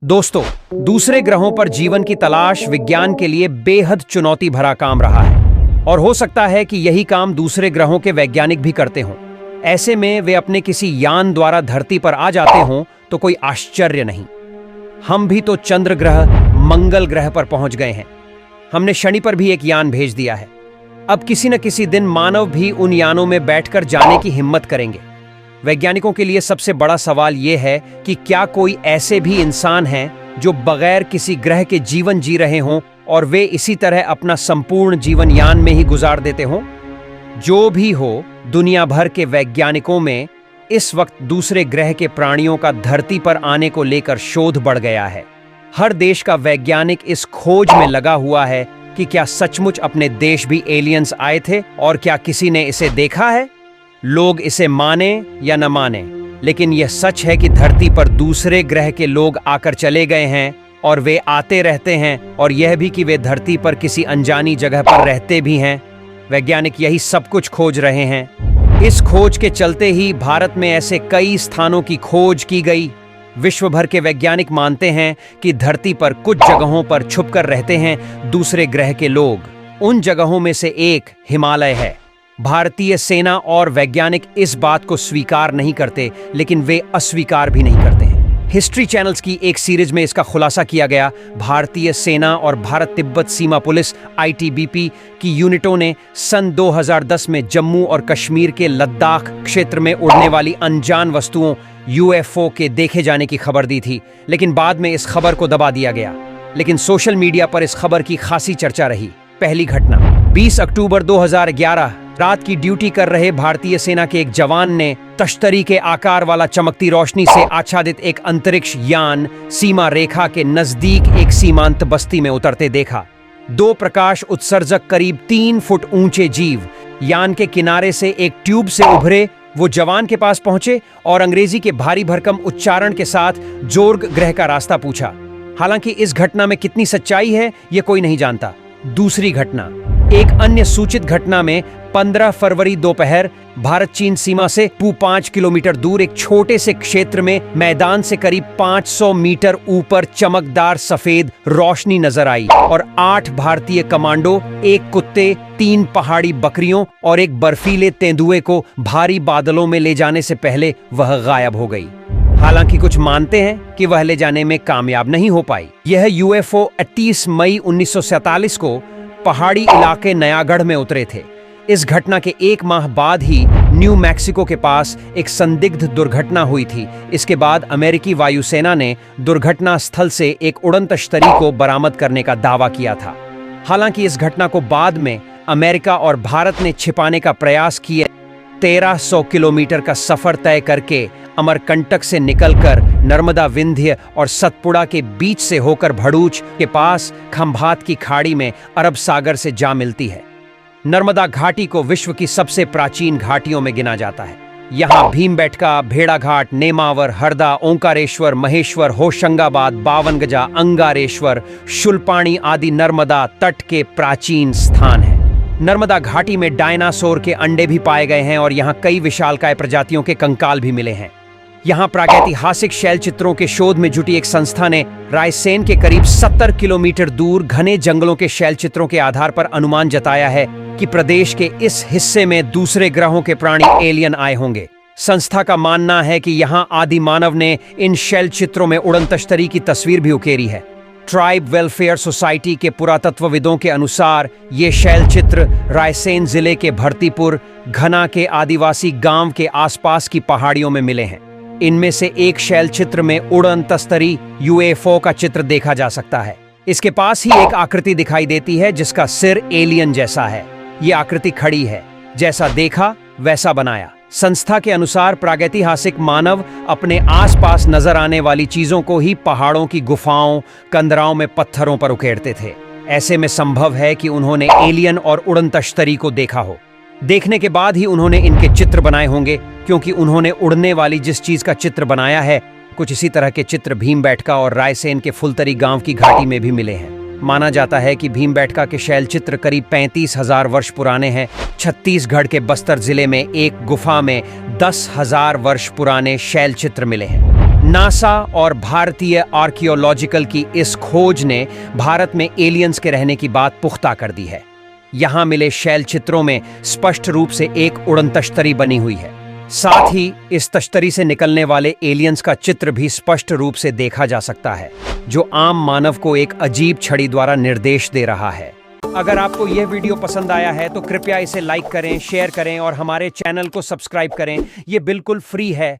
दोस्तों, दूसरे ग्रहों पर जीवन की तलाश विज्ञान के लिए बेहद चुनौती भरा काम रहा है और हो सकता है कि यही काम दूसरे ग्रहों के वैज्ञानिक भी करते हों। ऐसे में वे अपने किसी यान द्वारा धरती पर आ जाते हों तो कोई आश्चर्य नहीं। हम भी तो चंद्र ग्रह, मंगल ग्रह पर पहुंच गए हैं। हमने शनि पर भी एक यान भेज दिया है। अब किसी न किसी दिन मानव भी उन यानों में बैठकर जाने की हिम्मत करेंगे। वैज्ञानिकों के लिए सबसे बड़ा सवाल यह है कि क्या कोई ऐसे भी इंसान हैं जो बगैर किसी ग्रह के जीवन जी रहे हों और वे इसी तरह अपना संपूर्ण जीवन यान में ही गुजार देते हों। जो भी हो, दुनिया भर के वैज्ञानिकों में इस वक्त दूसरे ग्रह के प्राणियों का धरती पर आने को लेकर शोध बढ़ गया है। हर देश का वैज्ञानिक इस खोज में लगा हुआ है कि क्या सचमुच अपने देश भी एलियंस आए थे और क्या किसी ने इसे देखा है। लोग इसे माने या न माने, लेकिन यह सच है कि धरती पर दूसरे ग्रह के लोग आकर चले गए हैं और वे आते रहते हैं, और यह भी कि वे धरती पर किसी अनजानी जगह पर रहते भी हैं। वैज्ञानिक यही सब कुछ खोज रहे हैं। इस खोज के चलते ही भारत में ऐसे कई स्थानों की खोज की गई। विश्व भर के वैज्ञानिक मानते हैं कि धरती पर कुछ जगहों पर छुपकर रहते हैं दूसरे ग्रह के लोग। उन जगहों में से एक हिमालय है। भारतीय सेना और वैज्ञानिक इस बात को स्वीकार नहीं करते, लेकिन वे अस्वीकार भी नहीं करते हैं। हिस्ट्री चैनल्स की एक सीरीज में इसका खुलासा किया गया। भारतीय सेना और भारत तिब्बत सीमा पुलिस (ITBP) की यूनिटों ने सन 2010 में जम्मू और कश्मीर के लद्दाख क्षेत्र में उड़ने वाली अनजान वस्तुओं UFO के देखे जाने की खबर दी थी, लेकिन बाद में इस खबर को दबा दिया गया। लेकिन सोशल मीडिया पर इस खबर की खासी चर्चा रही। पहली घटना 20 अक्टूबर 2011 रात की ड्यूटी कर रहे भारतीय सेना के एक जवान ने तश्तरी के आकार वाला चमकती रोशनी से आच्छादित एक अंतरिक्ष यान सीमा रेखा के नजदीक एक सीमांत बस्ती में उतरते देखा। दो प्रकाश उत्सर्जक करीब 3 फुट ऊंचे जीव यान के किनारे से एक ट्यूब से उभरे। वो जवान के पास पहुंचे और अंग्रेजी के भारी भरकम उच्चारण के साथ जोर्ग ग्रह का रास्ता पूछा। हालांकि इस घटना में कितनी सच्चाई है ये कोई नहीं जानता। दूसरी घटना, एक अन्य सूचित घटना में 15 फरवरी दोपहर भारत चीन सीमा से 5 किलोमीटर दूर एक छोटे से क्षेत्र में मैदान से करीब 500 मीटर ऊपर चमकदार सफेद रोशनी नजर आई और 8 भारतीय कमांडो, एक कुत्ते, 3 पहाड़ी बकरियों और एक बर्फीले तेंदुए को भारी बादलों में ले जाने से पहले वह गायब हो गई। हालांकि कुछ मानते हैं कि वह ले जाने में कामयाब नहीं हो पाई। यह UFO 30 मई 1947 को पहाड़ी इलाके नयागढ़ में उतरे थे। इस घटना के 1 माह बाद ही न्यू मैक्सिको के पास एक संदिग्ध दुर्घटना हुई थी। इसके बाद अमेरिकी वायुसेना ने दुर्घटना स्थल से एक उड़न तश्तरी को बरामद करने का दावा किया था। हालांकि इस घटना को बाद में अमेरिका और भारत ने छिपाने का प्रयास किए। 1300 किलोमीटर का सफर तय करके अमरकंटक से निकलकर नर्मदा, विंध्य और सतपुड़ा के बीच से होकर भड़ूच के पास खंभात की खाड़ी में अरब सागर से जा मिलती है। नर्मदा घाटी को विश्व की सबसे प्राचीन घाटियों में गिना जाता है। यहाँ भीमबेटका, भेड़ाघाट, नेमावर, हरदा, ओंकारेश्वर, महेश्वर, होशंगाबाद, बावनगजा, अंगारेश्वर, शुलपाणी आदि नर्मदा तट के प्राचीन स्थान हैं। नर्मदा घाटी में डायनासोर के अंडे भी पाए गए हैं और यहाँ कई विशालकाय प्रजातियों के कंकाल भी मिले हैं। यहाँ प्रागैतिहासिक शैल चित्रों के शोध में जुटी एक संस्था ने रायसेन के करीब 70 किलोमीटर दूर घने जंगलों के शैल चित्रों के आधार पर अनुमान जताया है कि प्रदेश के इस हिस्से में दूसरे ग्रहों के प्राणी एलियन आए होंगे। संस्था का मानना है कि यहाँ आदि मानव ने इन शैल चित्रों में उड़न तश्तरी की तस्वीर भी उकेरी है। ट्राइब वेलफेयर सोसाइटी के पुरातत्वविदों के अनुसार ये शैल चित्र रायसेन जिले के भरतीपुर घना के आदिवासी गांव के आसपास की पहाड़ियों में मिले हैं। इनमें से एक शैल चित्र में उड़न तश्तरी UFO का चित्र देखा जा सकता है। इसके पास ही एक आकृति दिखाई देती है जिसका सिर एलियन जैसा है। ये आकृति खड़ी है, जैसा देखा वैसा बनाया। संस्था के अनुसार प्रागैतिहासिक मानव अपने आसपास नजर आने वाली चीजों को ही पहाड़ों की गुफाओं, कंदराओं में पत्थरों पर उकेरते थे। ऐसे में संभव है कि उन्होंने एलियन और उड़न तश्तरी को देखा हो। देखने के बाद ही उन्होंने इनके चित्र बनाए होंगे, क्योंकि उन्होंने उड़ने वाली जिस चीज का चित्र बनाया है, कुछ इसी तरह के चित्र भीमबेटका और रायसेन के फुलतरी गांव की घाटी में भी मिले हैं। माना जाता है कि भीमबेटका के शैल चित्र करीब 35,000 वर्ष पुराने हैं। छत्तीसगढ़ के बस्तर जिले में एक गुफा में 10,000 वर्ष पुराने शैल चित्र मिले हैं। नासा और भारतीय आर्कियोलॉजिकल की इस खोज ने भारत में एलियंस के रहने की बात पुख्ता कर दी है। यहां मिले शैल चित्रों में स्पष्ट रूप से एक उड़न तश्तरी बनी हुई है। साथ ही इस तश्तरी से निकलने वाले एलियंस का चित्र भी स्पष्ट रूप से देखा जा सकता है, जो आम मानव को एक अजीब छड़ी द्वारा निर्देश दे रहा है। अगर आपको यह वीडियो पसंद आया है तो कृपया इसे लाइक करें, शेयर करें और हमारे चैनल को सब्सक्राइब करें। यह बिल्कुल फ्री है।